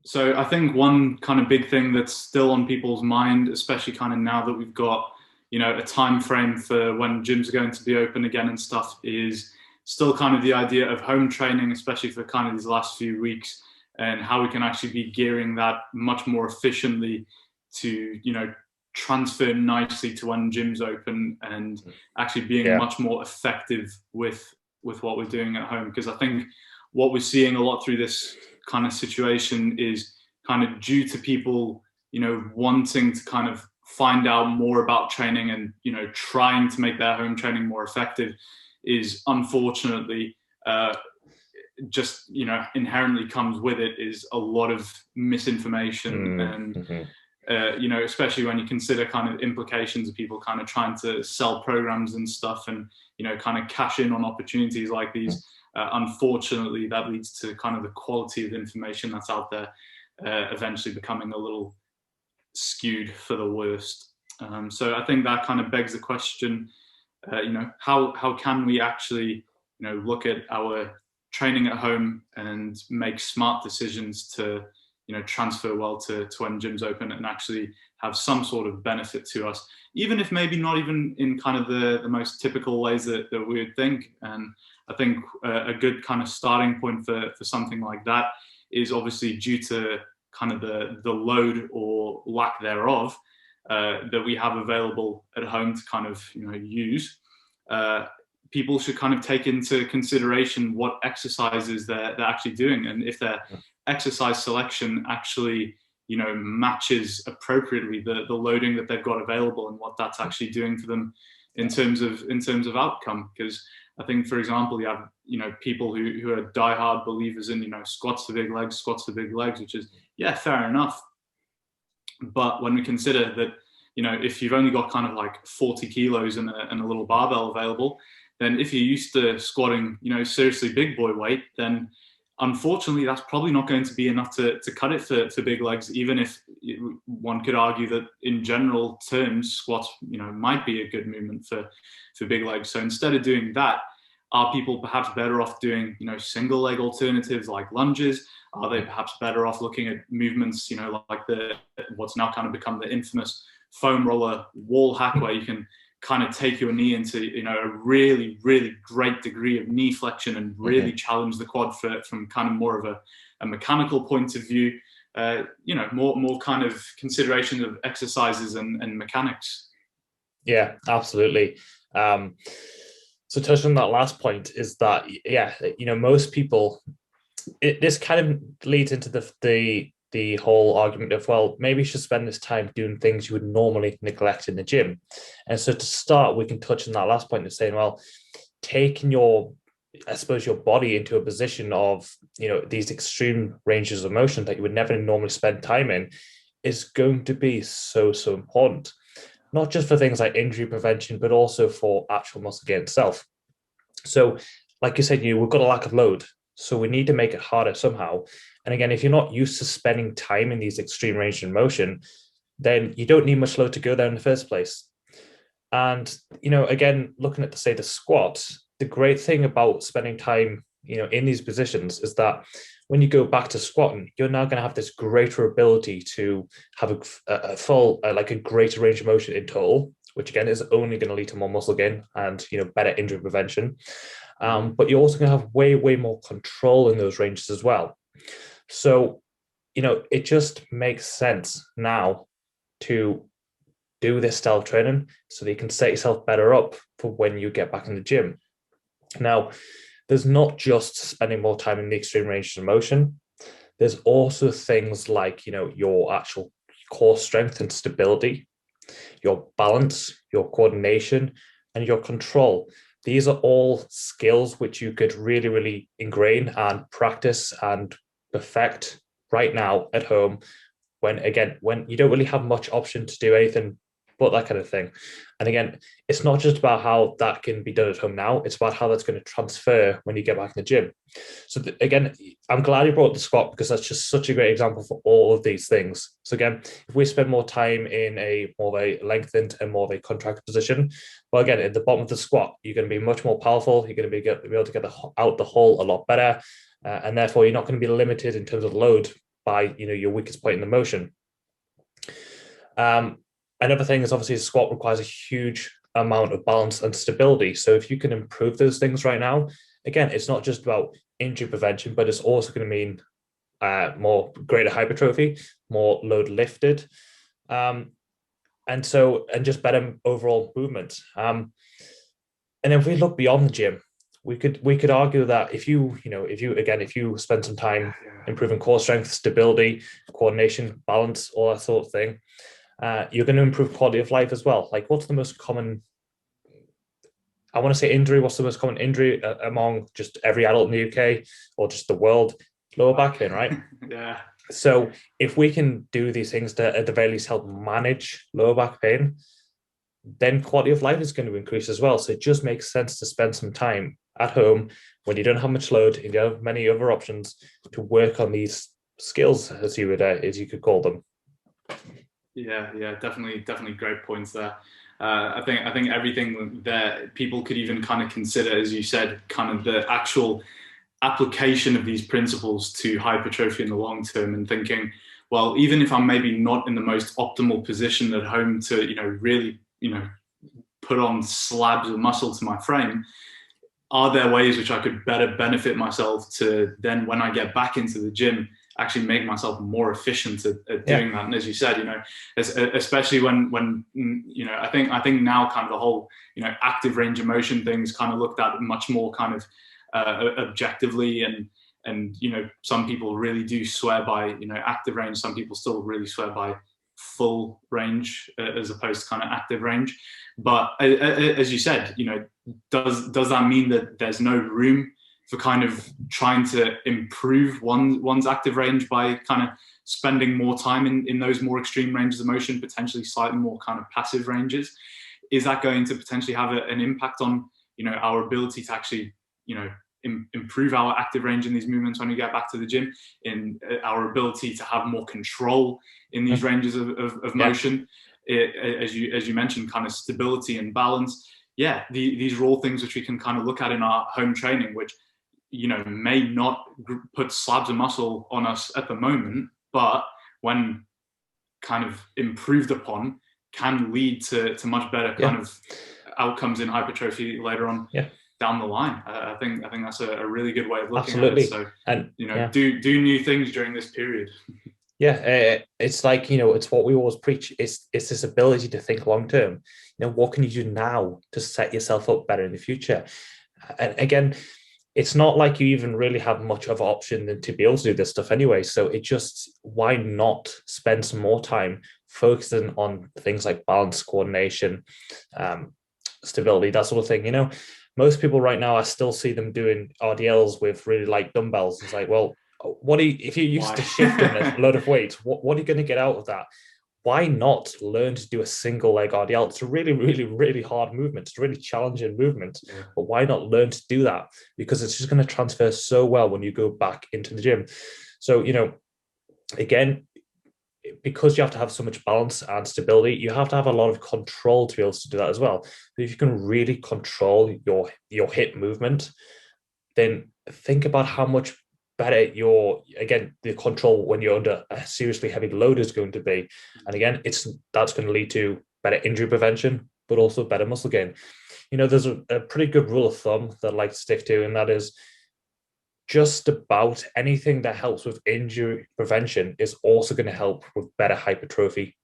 So I think one kind of big thing that's still on people's mind, especially kind of now that we've got, a time frame for when gyms are going to be open again and stuff, is still kind of the idea of home training, especially for kind of these last few weeks, and how we can actually be gearing that much more efficiently to, transfer nicely to when gyms open and actually being Yeah. much more effective with what we're doing at home. Because I think what we're seeing a lot through this kind of situation is kind of due to people, wanting to kind of find out more about training and, trying to make their home training more effective is unfortunately just, inherently comes with it is a lot of misinformation and Mm-hmm. especially when you consider kind of implications of people kind of trying to sell programs and stuff and, kind of cash in on opportunities like these. Unfortunately, that leads to kind of the quality of information that's out there eventually becoming a little skewed for the worst. So I think that kind of begs the question, how can we actually, look at our training at home and make smart decisions to, transfer well to when gyms open and actually have some sort of benefit to us, even if maybe not even in kind of the most typical ways that we would think. And I think a good kind of starting point for something like that is obviously due to kind of the load or lack thereof that we have available at home to kind of use. Uh, People should kind of take into consideration what exercises they're actually doing and if their exercise selection actually matches appropriately the loading that they've got available and what that's actually doing for them in terms of outcome. Because I think, for example, you have people who are diehard believers in squats to big legs, which is, yeah, fair enough. But when we consider that, if you've only got kind of like 40 kilos and a little barbell available, then if you're used to squatting, seriously big boy weight, then unfortunately that's probably not going to be enough to cut it for big legs, even if one could argue that in general terms, squats, might be a good movement for big legs. So instead of doing that, are people perhaps better off doing, single leg alternatives like lunges? Are they perhaps better off looking at movements, like the what's now kind of become the infamous foam roller wall hack, where you can kind of take your knee into a really really great degree of knee flexion and really Mm-hmm. challenge the quad from kind of more of a mechanical point of view. More kind of consideration of exercises and mechanics. Yeah, absolutely. Um, so touching on that last point is that, yeah, most people, this kind of leads into the whole argument of, well, maybe you should spend this time doing things you would normally neglect in the gym. And so to start, we can touch on that last point of saying, well, taking your, I suppose, your body into a position of, these extreme ranges of motion that you would never normally spend time in is going to be so, so important, not just for things like injury prevention, but also for actual muscle gain itself. So, like you said, we've got a lack of load. So we need to make it harder somehow. And again, if you're not used to spending time in these extreme range of motion, then you don't need much load to go there in the first place. And, again, looking at say the squat, the great thing about spending time, in these positions is that when you go back to squatting, you're now going to have this greater ability to have a full, like a greater range of motion in total, which again is only going to lead to more muscle gain and, better injury prevention. But you're also going to have way, way more control in those ranges as well. So, it just makes sense now to do this style of training so that you can set yourself better up for when you get back in the gym. Now, there's not just spending more time in the extreme ranges of motion. There's also things like, your actual core strength and stability, your balance, your coordination, and your control. These are all skills which you could really, really ingrain and practice and perfect right now at home when you don't really have much option to do anything but that kind of thing. And again, it's not just about how that can be done at home now, it's about how that's going to transfer when you get back in the gym. So again, I'm glad you brought the squat because that's just such a great example for all of these things. So again, if we spend more time in a more of a lengthened and more of a contracted position, well, again, at the bottom of the squat, you're going to be much more powerful. You're going to be able to get out the hole a lot better. And therefore, you're not going to be limited in terms of load by, your weakest point in the motion. Another thing is obviously a squat requires a huge amount of balance and stability. So if you can improve those things right now, again, it's not just about injury prevention, but it's also going to mean more greater hypertrophy, more load lifted, and just better overall movement. And if we look beyond the gym, we could argue that if you spend some time improving core strength, stability, coordination, balance, all that sort of thing, you're going to improve quality of life as well. Like, what's the most common, I want to say injury, what's the most common injury among just every adult in the UK or just the world? Lower back pain, right? Yeah. So if we can do these things to at the very least help manage lower back pain, then quality of life is going to increase as well. So it just makes sense to spend some time at home when you don't have much load and you don't have many other options to work on these skills, as you could call them. Yeah, definitely great points there. I think everything there people could even kind of consider, as you said, kind of the actual application of these principles to hypertrophy in the long term, and thinking, well, even if I'm maybe not in the most optimal position at home to, really, put on slabs of muscle to my frame, are there ways which I could better benefit myself to then, when I get back into the gym, actually make myself more efficient at doing that? And as you said, especially when I think now kind of the whole active range of motion things kind of looked at much more kind of objectively, and some people really do swear by active range. Some people still really swear by full range as opposed to kind of active range. But as you said, does that mean that there's no room for kind of trying to improve one's active range by kind of spending more time in those more extreme ranges of motion, potentially slightly more kind of passive ranges? Is that going to potentially have an impact on our ability to actually improve our active range in these movements when we get back to the gym, in our ability to have more control in these ranges of motion? As you mentioned, kind of stability and balance. These are all things which we can kind of look at in our home training, which may not put slabs of muscle on us at the moment, but when kind of improved upon, can lead to much better kind of outcomes in hypertrophy later on down the line. I think that's a really good way of looking at it. So, and do new things during this period. It's like, it's what we always preach. It's this ability to think long term. What can you do now to set yourself up better in the future? And again, it's not like you even really have much of an option than to be able to do this stuff anyway. So why not spend some more time focusing on things like balance, coordination, stability, that sort of thing. Most people right now, I still see them doing RDLs with really light dumbbells. It's like, well, if you're used to shifting a load of weights, what are you going to get out of that? Why not learn to do a single leg RDL? It's a really, really, really hard movement. It's a really challenging movement, but why not learn to do that? Because it's just going to transfer so well when you go back into the gym. So, again, because you have to have so much balance and stability, you have to have a lot of control to be able to do that as well. But if you can really control your hip movement, then think about how much better the control when you're under a seriously heavy load is going to be. And again, that's going to lead to better injury prevention, but also better muscle gain. There's a pretty good rule of thumb that I like to stick to, and that is just about anything that helps with injury prevention is also going to help with better hypertrophy.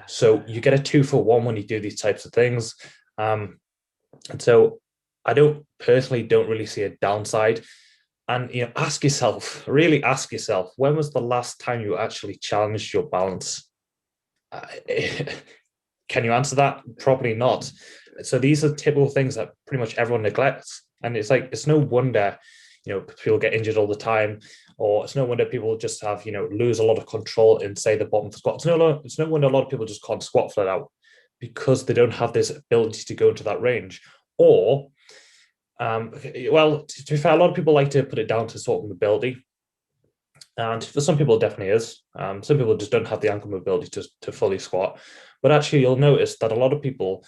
So you get a 2-for-1 when you do these types of things. And so I don't really see a downside. And really ask yourself, when was the last time you actually challenged your balance? Can you answer that? Probably not. So these are typical things that pretty much everyone neglects. And it's no wonder, people get injured all the time, or it's no wonder people just have, lose a lot of control in, say, the bottom of the squat. It's no wonder a lot of people just can't squat flat out because they don't have this ability to go into that range. Or, to be fair, a lot of people like to put it down to sort of mobility. And for some people, it definitely is. Some people just don't have the ankle mobility to fully squat. But actually, you'll notice that a lot of people,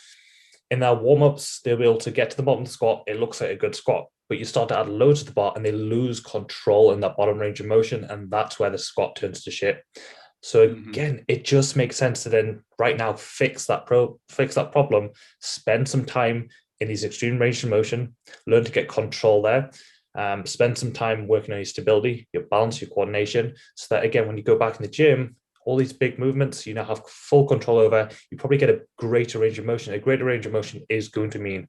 in their warm-ups, they'll be able to get to the bottom of the squat. It looks like a good squat. but you start to add loads to the bar and they lose control in that bottom range of motion, and that's where the squat turns to shit. So again, it just makes sense to then right now fix that problem, spend some time in these extreme range of motion, learn to get control there, spend some time working on your stability, your balance, your coordination, so that again, when you go back in the gym, all these big movements you now have full control over, you probably get a greater range of motion. A greater range of motion is going to mean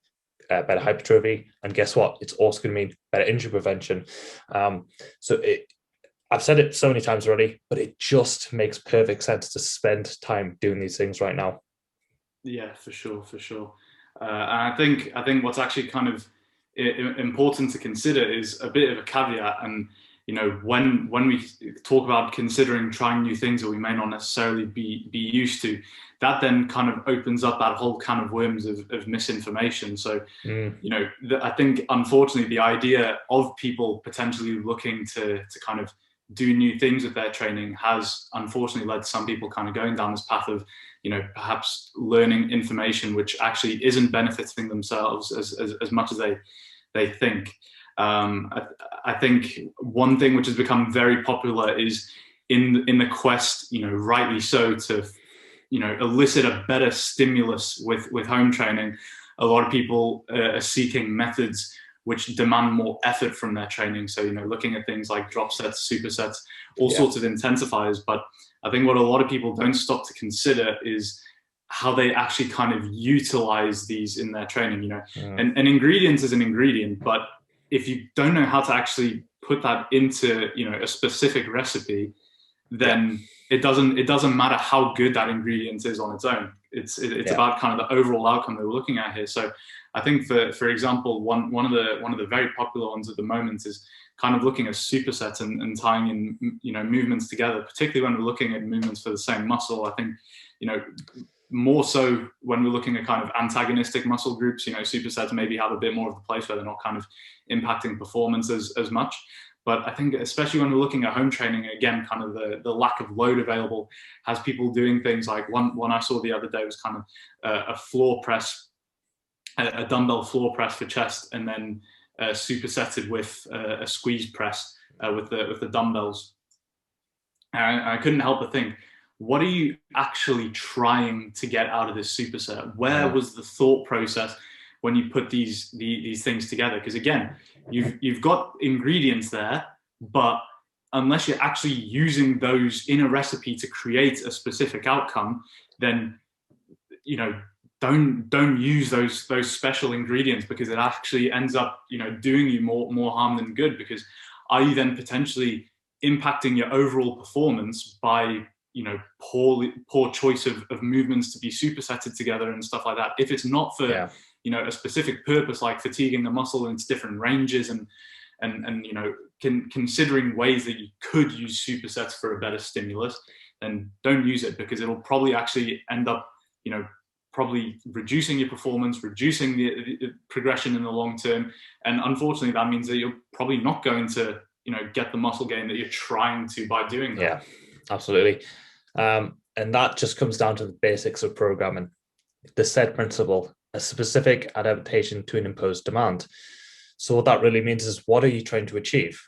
better hypertrophy, and guess what? It's also going to mean better injury prevention. I've said it so many times already, but it just makes perfect sense to spend time doing these things right now. Yeah, for sure. And I think what's actually kind of important to consider is a bit of a caveat. And when we talk about considering trying new things that we may not necessarily be used to, that then kind of opens up that whole can of worms of misinformation. So I think unfortunately the idea of people potentially looking to kind of do new things with their training has unfortunately led some people kind of going down this path of perhaps learning information which actually isn't benefiting themselves as much as they think. I think one thing which has become very popular is in the quest, rightly so, to elicit a better stimulus with home training. A lot of people are seeking methods which demand more effort from their training. So, looking at things like drop sets, supersets, all sorts of intensifiers. But I think what a lot of people don't stop to consider is how they actually kind of utilize these in their training. And an ingredient is an ingredient, but if you don't know how to actually put that into, a specific recipe, then it doesn't matter how good that ingredient is on its own. It's about kind of the overall outcome that we're looking at here. So I think for example, one of the very popular ones at the moment is kind of looking at supersets and tying in, movements together, particularly when we're looking at movements for the same muscle. I think, more so when we're looking at kind of antagonistic muscle groups, supersets maybe have a bit more of a place where they're not kind of impacting performance as much. But I think especially when we're looking at home training, again, kind of the lack of load available has people doing things like one I saw the other day was kind of a floor press, a dumbbell floor press for chest, and then supersetted with a squeeze press with the dumbbells. And I couldn't help but think, what are you actually trying to get out of this superset? Where was the thought process when you put these things together? Because again, you've got ingredients there, but unless you're actually using those in a recipe to create a specific outcome, then don't use those special ingredients, because it actually ends up doing you more harm than good. Because are you then potentially impacting your overall performance by poor choice of movements to be supersetted together and stuff like that? If it's not for a specific purpose, like fatiguing the muscle in its different ranges and considering ways that you could use supersets for a better stimulus, then don't use it, because it'll probably actually end up probably reducing your performance, reducing the progression in the long term. And unfortunately, that means that you're probably not going to get the muscle gain that you're trying to by doing that. Yeah, absolutely. And that just comes down to the basics of programming. The SAID principle, a specific adaptation to an imposed demand. So what that really means is, what are you trying to achieve?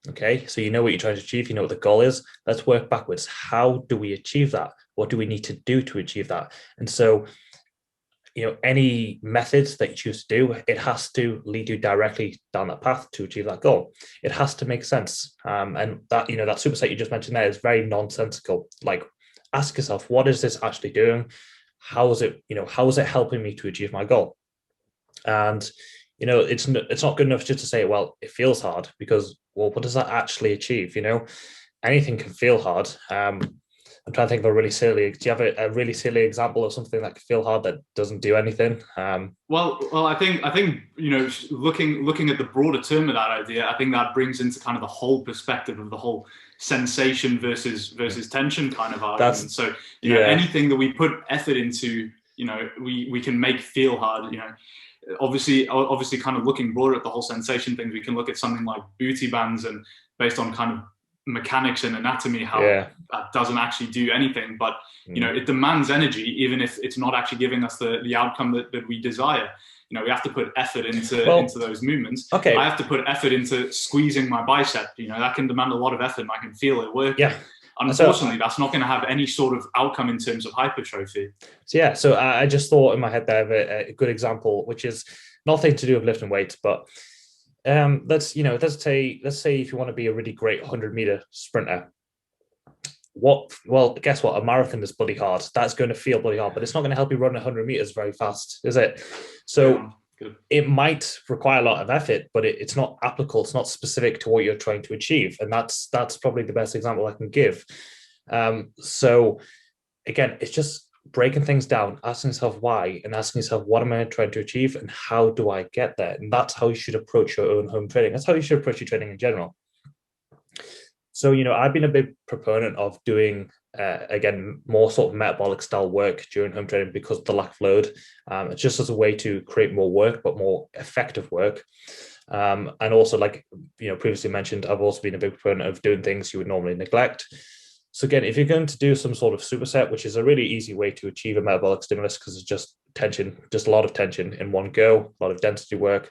Okay, so you know what you're trying to achieve, you know what the goal is. Let's work backwards. How do we achieve that? What do we need to do to achieve that? And so, any methods that you choose to do, it has to lead you directly down that path to achieve that goal. It has to make sense. And that, that superset you just mentioned there is very nonsensical. Like, ask yourself, what is this actually doing? How is it helping me to achieve my goal? And, it's not good enough just to say, well, it feels hard, because, well, what does that actually achieve? Anything can feel hard. I'm trying to think of a really silly. Do you have a really silly example of something that can feel hard that doesn't do anything? Well, I think looking at the broader term of that idea, I think that brings into kind of the whole perspective of the whole sensation versus tension kind of argument. So anything that we put effort into, we can make feel hard. Obviously, kind of looking broader at the whole sensation thing, we can look at something like booty bands, and based on kind of mechanics and anatomy, how that doesn't actually do anything, but it demands energy, even if it's not actually giving us the outcome that we desire. You know, we have to put effort into those movements. Okay. I have to put effort into squeezing my bicep. You know, that can demand a lot of effort and I can feel it working. Yeah. Unfortunately, that's not going to have any sort of outcome in terms of hypertrophy. So I just thought in my head there of a good example, which is nothing to do with lifting weights, but let's say if you want to be a really great 100-meter sprinter, guess what? A marathon is bloody hard. That's going to feel bloody hard, but it's not going to help you run 100 meters very fast, is it? So it might require a lot of effort, but it's not applicable. It's not specific to what you're trying to achieve, and that's probably the best example I can give. So again, it's just breaking things down, asking yourself why, and asking yourself, what am I trying to achieve and how do I get there? And that's how you should approach your own home training. That's how you should approach your training in general. So, you know, I've been a big proponent of doing, again, more sort of metabolic style work during home training because of the lack of load. It's just as a way to create more work, but more effective work. And also, like, you know, previously mentioned, I've also been a big proponent of doing things you would normally neglect. So again, if you're going to do some sort of superset, which is a really easy way to achieve a metabolic stimulus because it's just tension, just a lot of tension in one go, a lot of density work,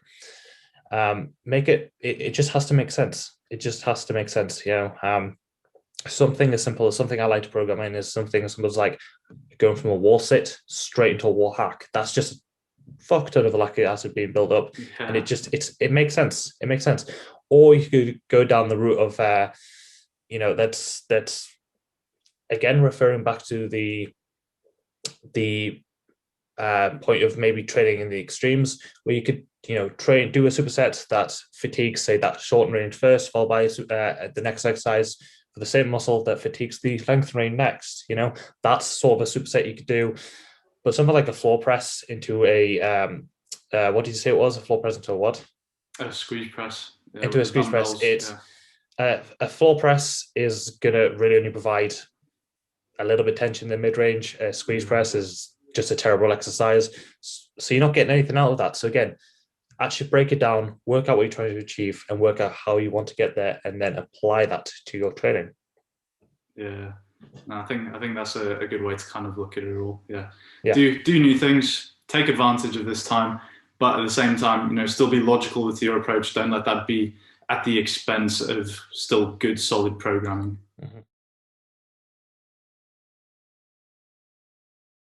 it just has to make sense. It just has to make sense, you know. Something as simple as something I like to program in is something as simple as like going from a wall sit straight into a wall hack. That's just a fuck ton of lactic acid being built up, and it makes sense. It makes sense. Or you could go down the route of, you know, that's again referring back to the point of maybe training in the extremes, where you could, you know, do a superset that fatigues, say, that short range first, followed by the next exercise for the same muscle that fatigues the length range next. You know, that's sort of a superset you could do. But something like a floor press into a what did you say it was? A floor press into a what? A squeeze press. Yeah, into a squeeze press. It's a floor press is gonna really only provide a little bit of tension in the mid range. A squeeze press is just a terrible exercise, so you're not getting anything out of that. So again, actually break it down, work out what you're trying to achieve, and work out how you want to get there, and then apply that to your training. Yeah, no, I think that's a good way to kind of look at it all. Yeah. Do new things, take advantage of this time, but at the same time, you know, still be logical with your approach. Don't let that be at the expense of still good, solid programming. Mm-hmm.